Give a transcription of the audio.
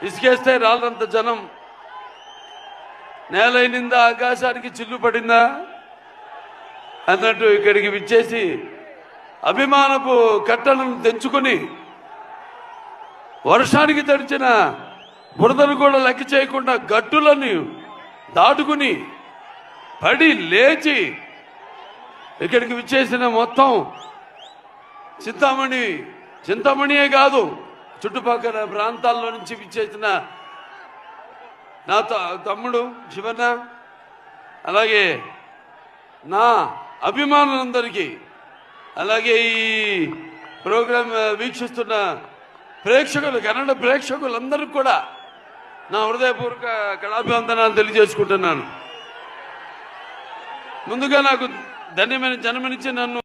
ఇసుకేస్తే రాళ్ళంత జనం, నేలైనిందా ఆకాశానికి చిల్లు పడిందా అన్నట్టు ఇక్కడికి విచ్చేసి అభిమానపు కట్టలను తెంచుకొని వర్షానికి తడిచిన బురదను కూడా లెక్క చేయకుండా గట్టులను దాటుకుని పడి లేచి ఇక్కడికి విచ్చేసిన మొత్తం చింతామణియే కాదు, చుట్టుపక్కల ప్రాంతాల్లో నుంచి విచ్చేసిన నా తమ్ముడు శివన్న, అలాగే నా అభిమానులందరికీ, అలాగే ఈ ప్రోగ్రాం వీక్షిస్తున్న ప్రేక్షకులు, కన్నడ ప్రేక్షకులందరికీ కూడా నా హృదయపూర్వక కళాభివందనాలు తెలియజేసుకుంటున్నాను. ముందుగా నాకు ధన్యమైన జన్మనిచ్చి నన్ను